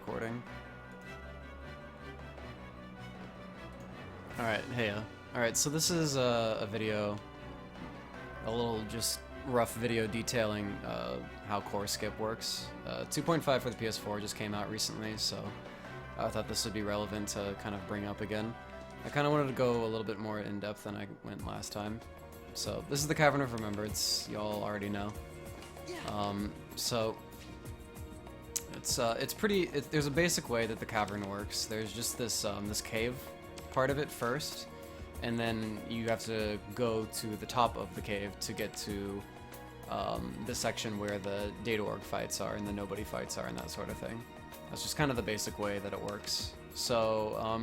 recording. Alright, hey. Alright, so this is a video, a little just rough video detailing how CoR Skip works. 2.5 for the PS4 just came out recently, so I thought this would be relevant to kind of bring up again. I kind of wanted to go a little bit more in depth than I went last time. So this is the Cavern of Remembrance, y'all already know. So it's pretty. There's a basic way that the cavern works. There's just this this cave part of it first, and then you have to go to the top of the cave to get to the section where the data org fights are and the nobody fights are and that sort of thing. That's just kind of the basic way that it works. So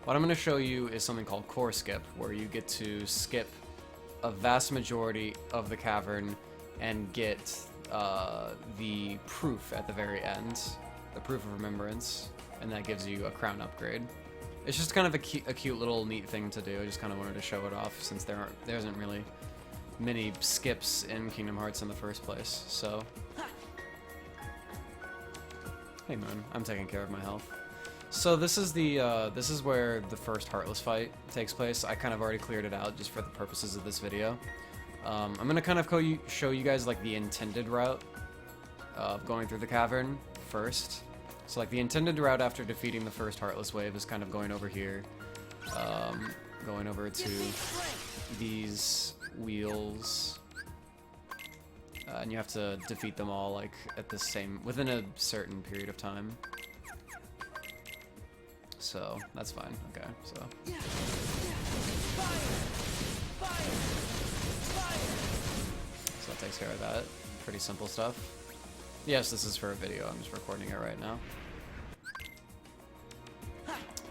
what I'm going to show you is something called CoR Skip, where you get to skip a vast majority of the cavern and get the proof at the very end, the proof of remembrance, and that gives you a crown upgrade. It's just kind of a cute little neat thing to do. I just kind of wanted to show it off since there isn't really many skips in Kingdom Hearts in the first place. So, hey Moon, I'm taking care of my health. So this is this is where the first Heartless fight takes place. I kind of already cleared it out just for the purposes of this video. I'm gonna kind of show you guys like the intended route of going through the cavern first. So like the intended route after defeating the first Heartless wave is kind of going over here, going over to these wheels, and you have to defeat them all like at the same within a certain period of time. So that's fine. Okay, so. So that takes care of that. Pretty simple stuff. Yes, this is for a video. I'm just recording it right now.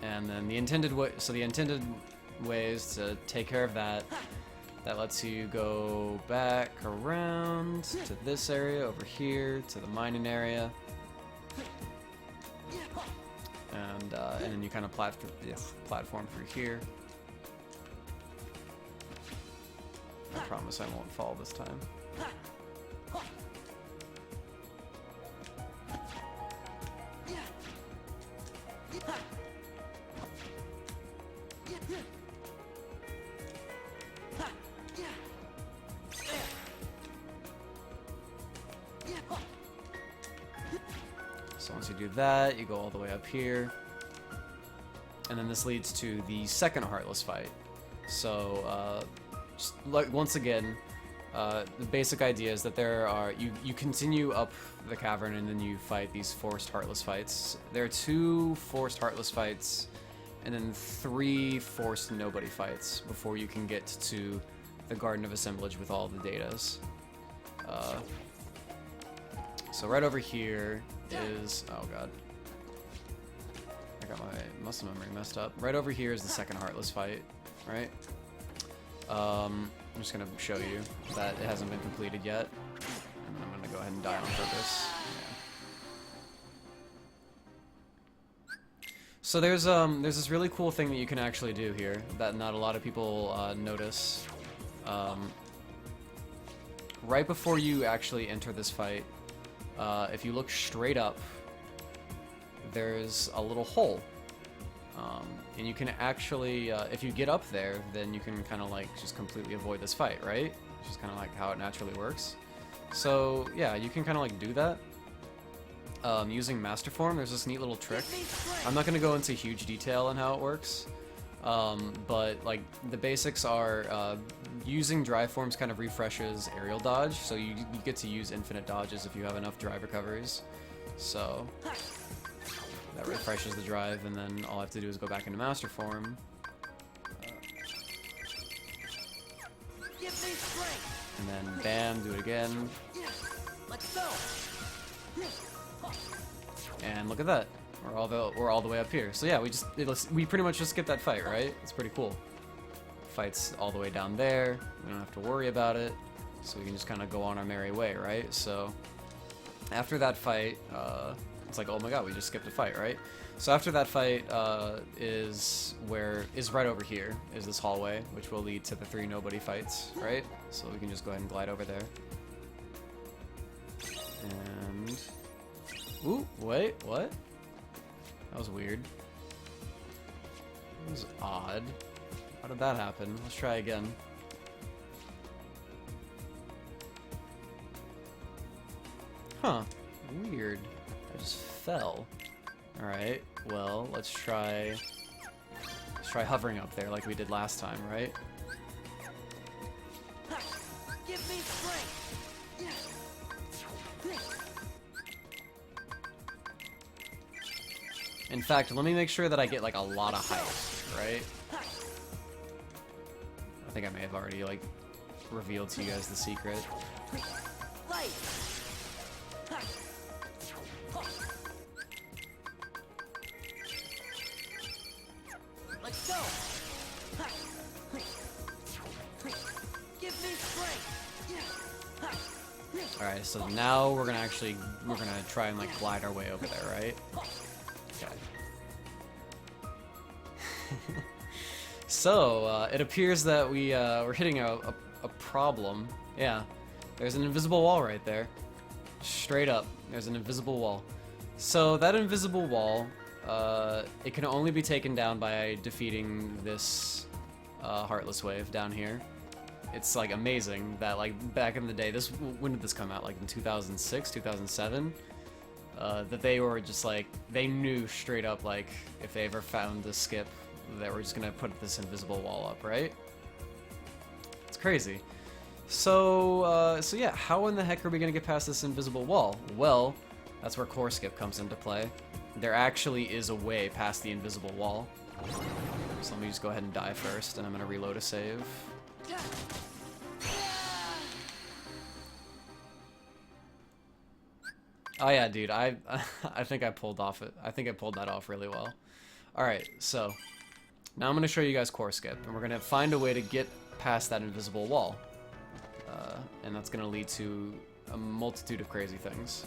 And then the intended way, so the intended ways to take care of that. That lets you go back around to this area over here to the mining area. And then you kind of platform through here. I promise I won't fall this time. So once you do that, you go all the way up here. And then this leads to the second Heartless fight. So, just like once again, the basic idea is that there are you continue up the cavern and then you fight these forced Heartless fights. There are 2 forced Heartless fights, and then 3 forced Nobody fights before you can get to the Garden of Assemblage with all the datas. So right over here is oh god. I got my muscle memory messed up. Right over here is the second Heartless fight, right? I'm just gonna show you that it hasn't been completed yet, and I'm gonna go ahead and die on purpose. Yeah. So there's this really cool thing that you can actually do here that not a lot of people notice. Right before you actually enter this fight, if you look straight up, there's a little hole, and you can actually, if you get up there, then you can kind of like just completely avoid this fight, right? Which is kind of like how it naturally works. So yeah, you can kind of like do that using Master Form. There's this neat little trick. I'm not going to go into huge detail on how it works, but like the basics are using drive forms kind of refreshes aerial dodge, so you get to use infinite dodges if you have enough drive recoveries. So that refreshes the drive, and then all I have to do is go back into Master Form. And then bam, do it again. And look at that. We're all the way up here. So yeah, we pretty much just skip that fight, right? It's pretty cool. Fight's all the way down there. We don't have to worry about it. So we can just kind of go on our merry way, right? So after that fight, it's like, oh my god, we just skipped a fight, right? So after that fight is right over here, is this hallway, which will lead to the 3 Nobody fights, right? So we can just go ahead and glide over there. And ooh, wait, what? That was weird. That was odd. How did that happen? Let's try again. Huh. Weird. I just fell. Alright, well, let's try hovering up there like we did last time, right? Give me strength. In fact, let me make sure that I get like a lot of height, right? I think I may have already like revealed to you guys the secret. Light. Let's go. Give me strength. Alright, so now we're gonna try and like glide our way over there, right? Okay. So, it appears that we're hitting a problem. Yeah, there's an invisible wall right there. Straight up, there's an invisible wall. So that invisible wall, it can only be taken down by defeating this Heartless Wave down here. It's like amazing that like back in the day, when did this come out? Like in 2006, 2007? That they were just like, they knew straight up like if they ever found the skip that we're just gonna put this invisible wall up, right? It's crazy. So yeah, how in the heck are we gonna get past this invisible wall? Well, that's where CoR Skip comes into play. There actually is a way past the invisible wall. So let me just go ahead and die first, and I'm gonna reload a save. Oh yeah, dude, I think I pulled that off really well. Alright, so now I'm gonna show you guys CoR Skip, and we're gonna find a way to get past that invisible wall. And that's gonna lead to a multitude of crazy things.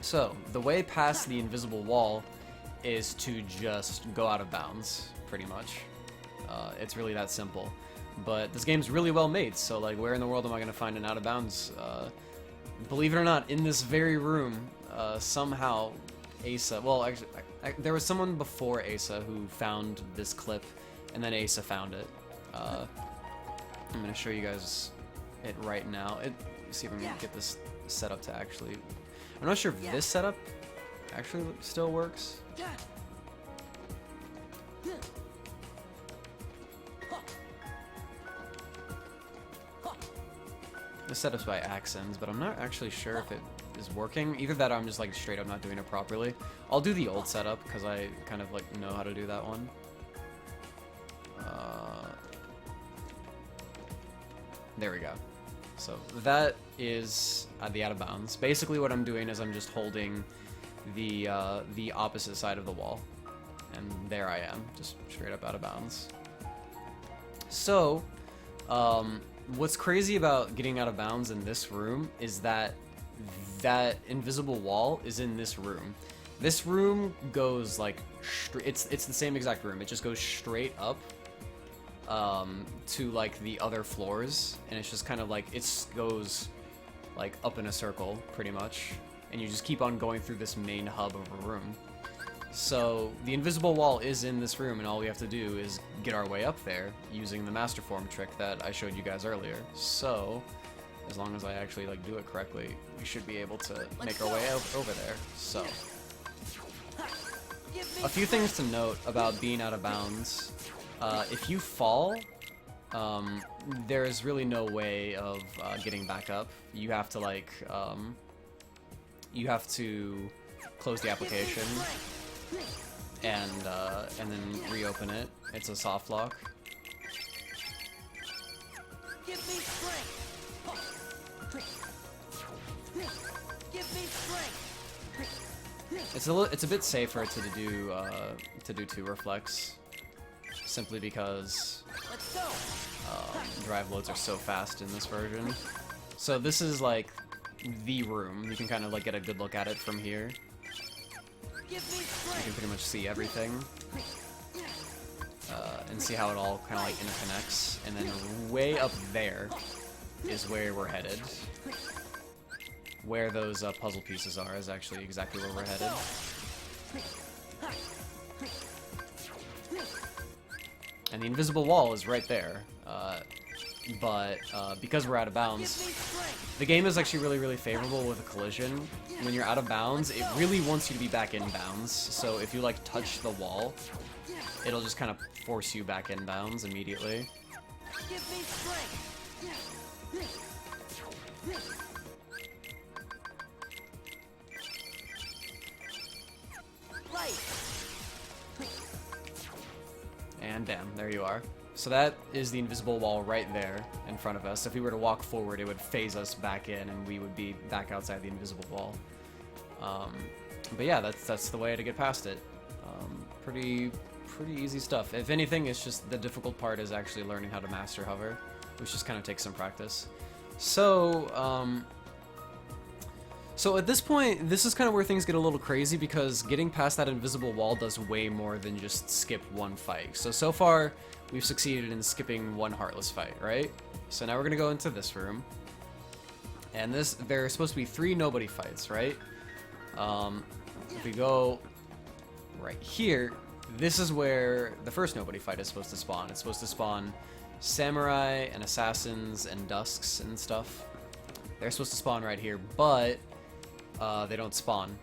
So, the way past the invisible wall is to just go out of bounds, pretty much. It's really that simple. But this game's really well made, so like, where in the world am I gonna find an out of bounds? Believe it or not, in this very room, somehow Asa, well, actually, there was someone before Asa who found this clip, and then Asa found it. I'm gonna show you guys it right now. See if I can get this set up to actually... I'm not sure if this setup actually still works. This setup's by Accents, but I'm not actually sure if it is working. Either that or I'm just like straight up not doing it properly. I'll do the old setup because I kind of like know how to do that one. There we go. So that is the out of bounds. Basically what I'm doing is I'm just holding the opposite side of the wall. And there I am, just straight up out of bounds. So, what's crazy about getting out of bounds in this room is that that invisible wall is in this room. This room goes like, it's the same exact room. It just goes straight up to like the other floors, and it's just kind of like, it goes like up in a circle pretty much, and you just keep on going through this main hub of a room. So the invisible wall is in this room, and all we have to do is get our way up there using the master form trick that I showed you guys earlier. So as long as I actually like do it correctly, we should be able to make our way over there. So a few things to note about being out of bounds. If you fall, there's really no way of getting back up. You have to like, you have to close the application and then reopen it. It's a soft lock. Give me strength. Give me strength. It's a bit safer to do two reflex, simply because Let's go. drive loads are so fast in this version. So this is like the room. You can kind of like get a good look at it from here. Give me You strength. can pretty much see everything. and see how it all kind of like interconnects. And then way up there is where we're headed. Where those puzzle pieces are is actually exactly where we're headed. And the invisible wall is right there. But because we're out of bounds, the game is actually really, really favorable with a collision. When you're out of bounds, it really wants you to be back in bounds. So if you like touch the wall, it'll just kind of force you back in bounds immediately. Give me strength. Light. And damn, there you are. So that is the invisible wall right there in front of us. If we were to walk forward, it would phase us back in, and we would be back outside the invisible wall. But yeah, that's the way to get past it. Pretty easy stuff. If anything, it's just the difficult part is actually learning how to master hover, which just kind of takes some practice. So, so at this point, this is kind of where things get a little crazy, because getting past that invisible wall does way more than just skip one fight. So far, we've succeeded in skipping one Heartless fight, right? So now we're gonna go into this room. And there are supposed to be 3 nobody fights, right? If we go right here, this is where the first nobody fight is supposed to spawn. It's supposed to spawn samurai and assassins and dusks and stuff. They're supposed to spawn right here, but they don't spawn.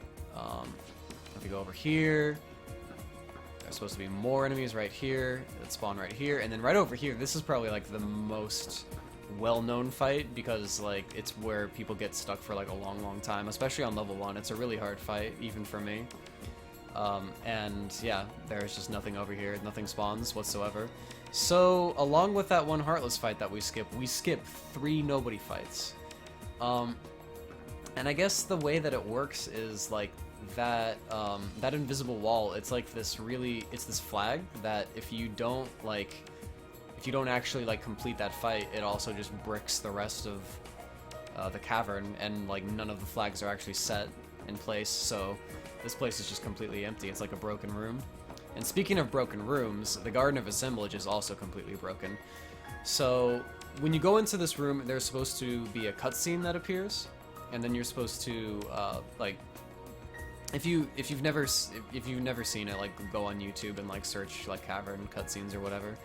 If we go over here, there's supposed to be more enemies right here that spawn right here, and then right over here, this is probably like the most well-known fight, because like it's where people get stuck for like a long time, especially on level 1. It's a really hard fight, even for me. And yeah, there's just nothing over here, nothing spawns whatsoever. So along with that one Heartless fight that we skip 3 nobody fights. And I guess the way that it works is like that that invisible wall, it's like this this flag that if you don't actually like complete that fight, it also just bricks the rest of the cavern, and like none of the flags are actually set in place, so this place is just completely empty. It's like a broken room. And speaking of broken rooms, the Garden of Assemblage is also completely broken. So when you go into this room, there's supposed to be a cutscene that appears, and then you're supposed to like, if you've never seen it, like go on YouTube and like search like cavern cutscenes or whatever.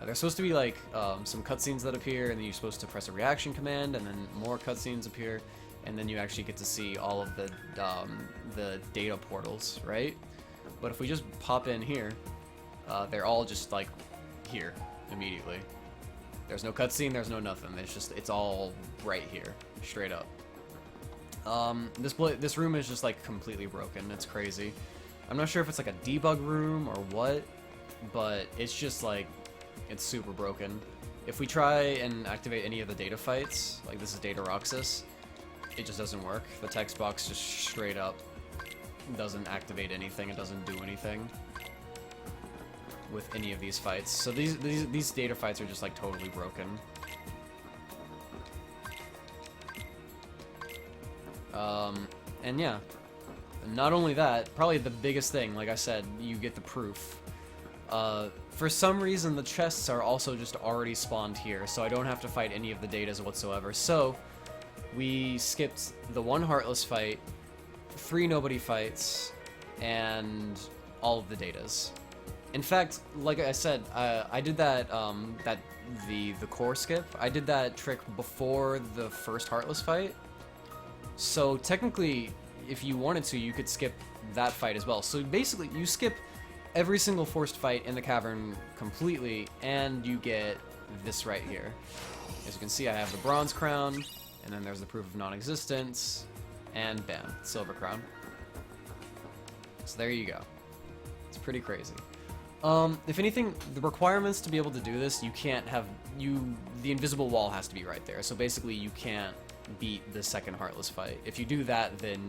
There's supposed to be like some cutscenes that appear, and then you're supposed to press a reaction command, and then more cutscenes appear, and then you actually get to see all of the data portals, right? But if we just pop in here, they're all just like here immediately. There's no cutscene, there's no nothing. It's all right here, straight up. This room is just like completely broken. It's crazy. I'm not sure if it's like a debug room or what, but it's just like, it's super broken. If we try and activate any of the data fights, like this is Data Roxas, it just doesn't work. The text box just straight up doesn't activate anything. It doesn't do anything with any of these fights. So these data fights are just like totally broken. And yeah, not only that, probably the biggest thing, like I said, you get the proof. For some reason, the chests are also just already spawned here, so I don't have to fight any of the datas whatsoever. So we skipped the one Heartless fight, 3 nobody fights, and all of the datas. In fact, like I said, I did that the CoR Skip. I did that trick before the first Heartless fight. So technically, if you wanted to, you could skip that fight as well. So basically, you skip every single forced fight in the cavern completely, and you get this right here. As you can see, I have the bronze crown, and then there's the proof of non-existence, and bam, silver crown. So there you go. It's pretty crazy. If anything, the requirements to be able to do this, you can't have, the invisible wall has to be right there. So basically, you can't beat the second Heartless fight. If you do that, then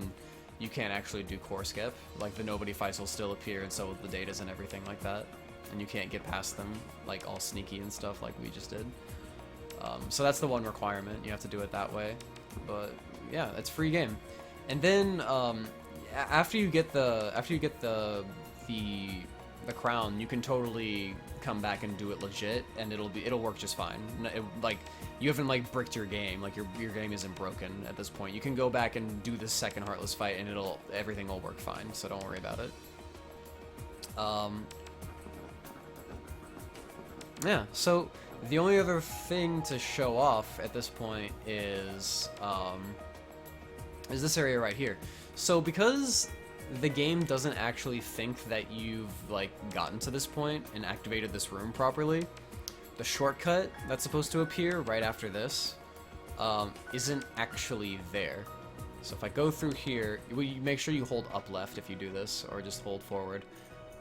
you can't actually do CoR Skip. Like, the nobody fights will still appear, and so will the datas and everything like that. And you can't get past them, like, all sneaky and stuff like we just did. So that's the one requirement. You have to do it that way. But, yeah, it's free game. And then, after you get the the crown, you can totally come back and do it legit, and it'll work just fine. Like, you haven't like bricked your game, like your game isn't broken at this point. You can go back and do the second Heartless fight, and everything will work fine. So don't worry about it. Yeah. So the only other thing to show off at this point is this area right here. So because the game doesn't actually think that you've like gotten to this point and activated this room properly, the shortcut that's supposed to appear right after this isn't actually there. So if I go through here, you make sure you hold up left if you do this, or just hold forward.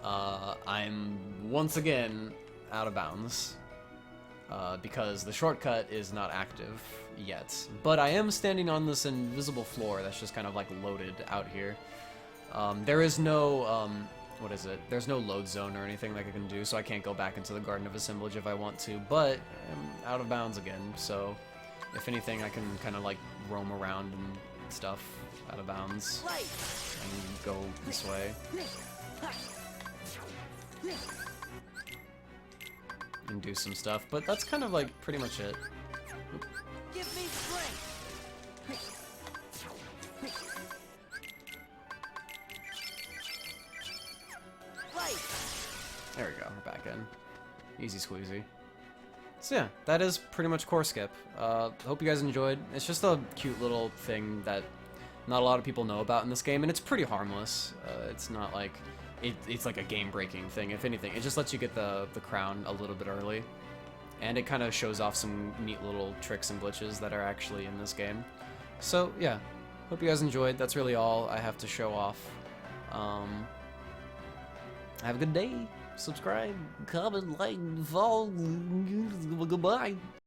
I'm once again out of bounds because the shortcut is not active yet. But I am standing on this invisible floor that's just kind of like loaded out here. There is no, what is it? There's no load zone or anything like I can do, so I can't go back into the Garden of Assemblage if I want to, but I'm out of bounds again, so if anything, I can kind of like roam around and stuff out of bounds and go this way. And do some stuff, but that's kind of like pretty much it. Give me strength. There we go, we're back in. Easy squeezy. So yeah, that is pretty much CoR Skip. Hope you guys enjoyed. It's just a cute little thing that not a lot of people know about in this game, and it's pretty harmless. It's not like it's like a game-breaking thing. If anything, it just lets you get the crown a little bit early, and it kind of shows off some neat little tricks and glitches that are actually in this game. So yeah, hope you guys enjoyed. That's really all I have to show off. Have a good day. Subscribe, comment, like, follow. Goodbye.